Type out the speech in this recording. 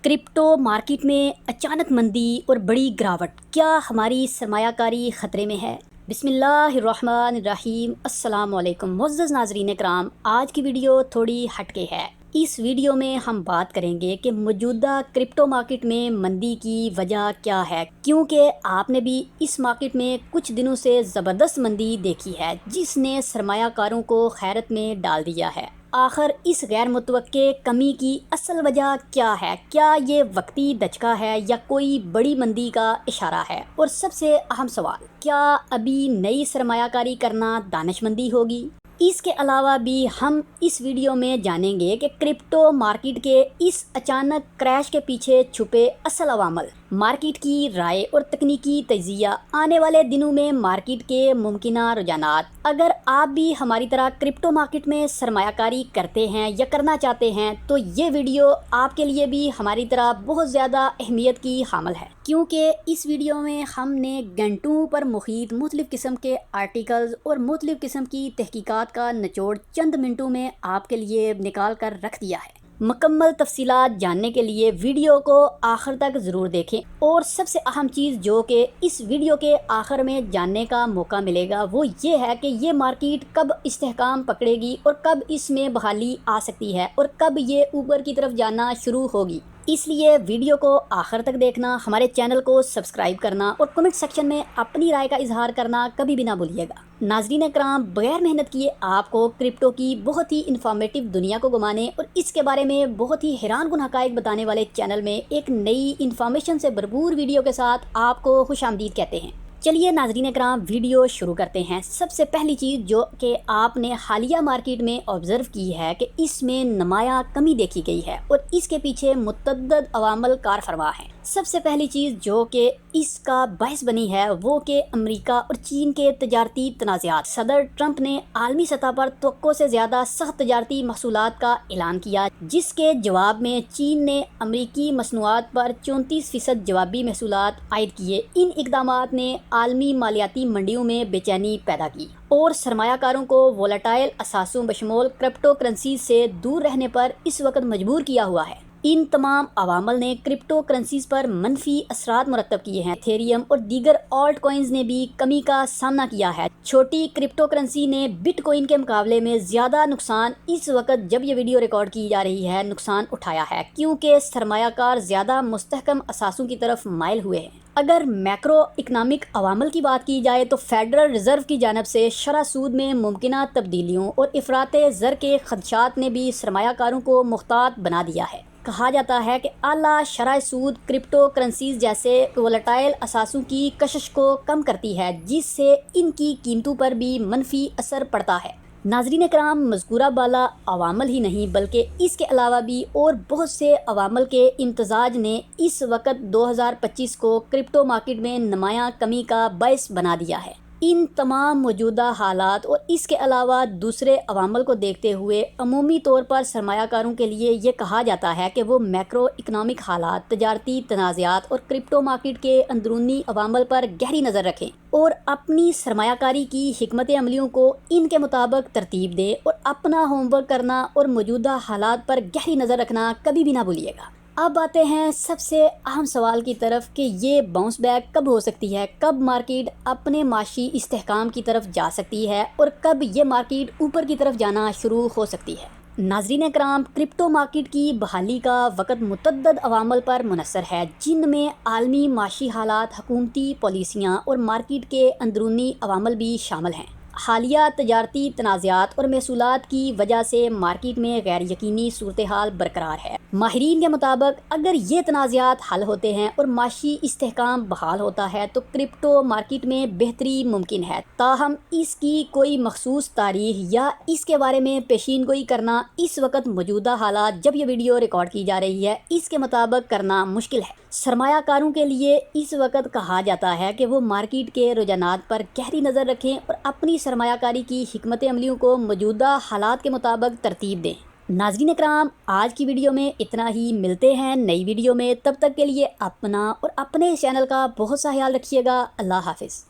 Crypto market میں اچانک مندی اور بڑی گراوٹ، کیا ہماری سرمایہ کاری خطرے میں ہے؟ بسم اللہ الرحمن الرحیم۔ السلام علیکم معزز ناظرین کرام، آج کی ویڈیو تھوڑی ہٹ کے ہے۔ اس ویڈیو میں ہم بات کریں گے کہ موجودہ کرپٹو مارکیٹ میں مندی کی وجہ کیا ہے، کیونکہ آپ نے بھی اس مارکیٹ میں کچھ دنوں سے زبردست مندی دیکھی ہے جس نے سرمایہ کاروں کو حیرت میں ڈال دیا ہے۔ آخر اس غیر متوقع کمی کی اصل وجہ کیا ہے؟ کیا یہ وقتی دھچکا ہے یا کوئی بڑی مندی کا اشارہ ہے؟ اور سب سے اہم سوال، کیا ابھی نئی سرمایہ کاری کرنا دانش مندی ہوگی؟ اس کے علاوہ بھی ہم اس ویڈیو میں جانیں گے کہ کرپٹو مارکیٹ کے اس اچانک کریش کے پیچھے چھپے اصل عوامل، مارکیٹ کی رائے اور تکنیکی تجزیہ، آنے والے دنوں میں مارکیٹ کے ممکنہ رجحانات۔ اگر آپ بھی ہماری طرح کرپٹو مارکیٹ میں سرمایہ کاری کرتے ہیں یا کرنا چاہتے ہیں تو یہ ویڈیو آپ کے لیے بھی ہماری طرح بہت زیادہ اہمیت کی حامل ہے، کیونکہ اس ویڈیو میں ہم نے گھنٹوں پر محیط مختلف قسم کے آرٹیکلز اور مختلف قسم کی تحقیقات کا نچوڑ چند منٹوں میں آپ کے لیے نکال کر رکھ دیا ہے۔ مکمل تفصیلات جاننے کے لیے ویڈیو کو آخر تک ضرور دیکھیں، اور سب سے اہم چیز جو کہ اس ویڈیو کے آخر میں جاننے کا موقع ملے گا وہ یہ ہے کہ یہ مارکیٹ کب استحکام پکڑے گی اور کب اس میں بحالی آ سکتی ہے اور کب یہ اوپر کی طرف جانا شروع ہوگی۔ اس لیے ویڈیو کو آخر تک دیکھنا، ہمارے چینل کو سبسکرائب کرنا اور کمنٹ سیکشن میں اپنی رائے کا اظہار کرنا کبھی بھی نہ بھولیے گا۔ ناظرین کرام، بغیر محنت کیے آپ کو کرپٹو کی بہت ہی انفارمیٹیو دنیا کو گھمانے اور اس کے بارے میں بہت ہی حیران کن حقائق بتانے والے چینل میں ایک نئی انفارمیشن سے بھرپور ویڈیو کے ساتھ آپ کو خوش آمدید کہتے ہیں۔ چلیے ناظرین کرام، ویڈیو شروع کرتے ہیں۔ سب سے پہلی چیز جو کہ آپ نے حالیہ مارکیٹ میں آبزرو کی ہے کہ اس میں نمایاں کمی دیکھی گئی ہے اور اس کے پیچھے متعدد عوامل کار فرما ہیں۔ سب سے پہلی چیز جو کہ اس کا باعث بنی ہے وہ کہ امریکہ اور چین کے تجارتی تنازعات۔ صدر ٹرمپ نے عالمی سطح پر توقع سے زیادہ سخت تجارتی محصولات کا اعلان کیا، جس کے جواب میں چین نے امریکی مصنوعات پر 34% جوابی محصولات عائد کیے۔ ان اقدامات نے عالمی مالیاتی منڈیوں میں بے چینی پیدا کی اور سرمایہ کاروں کو وولیٹائل اثاثوں بشمول کرپٹو کرنسیز سے دور رہنے پر اس وقت مجبور کیا ہوا ہے۔ ان تمام عوامل نے کرپٹو کرنسیز پر منفی اثرات مرتب کیے ہیں۔ ایتھیریم اور دیگر آلٹ کوئنز نے بھی کمی کا سامنا کیا ہے۔ چھوٹی کرپٹو کرنسی نے بٹ کوئن کے مقابلے میں زیادہ نقصان، اس وقت جب یہ ویڈیو ریکارڈ کی جا رہی ہے، نقصان اٹھایا ہے، کیونکہ سرمایہ کار زیادہ مستحکم اثاثوں کی طرف مائل ہوئے ہیں۔ اگر میکرو اکنامک عوامل کی بات کی جائے تو فیڈرل ریزرو کی جانب سے شرح سود میں ممکنہ تبدیلیوں اور افراط زر کے خدشات نے بھی سرمایہ کاروں کو محتاط بنا دیا ہے۔ کہا جاتا ہے کہ اعلیٰ شرح سود کرپٹو کرنسیز جیسے وولیٹائل اثاثوں کی کشش کو کم کرتی ہے، جس سے ان کی قیمتوں پر بھی منفی اثر پڑتا ہے۔ ناظرین کرام، مذکورہ بالا عوامل ہی نہیں بلکہ اس کے علاوہ بھی اور بہت سے عوامل کے امتزاج نے اس وقت 2025 کو کرپٹو مارکیٹ میں نمایاں کمی کا باعث بنا دیا ہے۔ ان تمام موجودہ حالات اور اس کے علاوہ دوسرے عوامل کو دیکھتے ہوئے عمومی طور پر سرمایہ کاروں کے لیے یہ کہا جاتا ہے کہ وہ میکرو اکنامک حالات، تجارتی تنازعات اور کرپٹو مارکیٹ کے اندرونی عوامل پر گہری نظر رکھیں اور اپنی سرمایہ کاری کی حکمت عملیوں کو ان کے مطابق ترتیب دیں اور اپنا ہوم ورک کرنا اور موجودہ حالات پر گہری نظر رکھنا کبھی بھی نہ بھولیے گا۔ اب آتے ہیں سب سے اہم سوال کی طرف کہ یہ باؤنس بیک کب ہو سکتی ہے، کب مارکیٹ اپنے معاشی استحکام کی طرف جا سکتی ہے اور کب یہ مارکیٹ اوپر کی طرف جانا شروع ہو سکتی ہے۔ ناظرین کرام، کرپٹو مارکیٹ کی بحالی کا وقت متعدد عوامل پر منحصر ہے، جن میں عالمی معاشی حالات، حکومتی پالیسیاں اور مارکیٹ کے اندرونی عوامل بھی شامل ہیں۔ حالیہ تجارتی تنازعات اور محصولات کی وجہ سے مارکیٹ میں غیر یقینی صورتحال برقرار ہے۔ ماہرین کے مطابق اگر یہ تنازعات حل ہوتے ہیں اور معاشی استحکام بحال ہوتا ہے تو کرپٹو مارکیٹ میں بہتری ممکن ہے، تاہم اس کی کوئی مخصوص تاریخ یا اس کے بارے میں پیشین گوئی کرنا اس وقت موجودہ حالات جب یہ ویڈیو ریکارڈ کی جا رہی ہے اس کے مطابق کرنا مشکل ہے۔ سرمایہ کاروں کے لیے اس وقت کہا جاتا ہے کہ وہ مارکیٹ کے رجحانات پر گہری نظر رکھیں اور اپنی سرمایہ کاری کی حکمت عملیوں کو موجودہ حالات کے مطابق ترتیب دیں۔ ناظرین اکرام، آج کی ویڈیو میں اتنا ہی، ملتے ہیں نئی ویڈیو میں، تب تک کے لیے اپنا اور اپنے چینل کا بہت سا خیال رکھیے گا۔ اللہ حافظ۔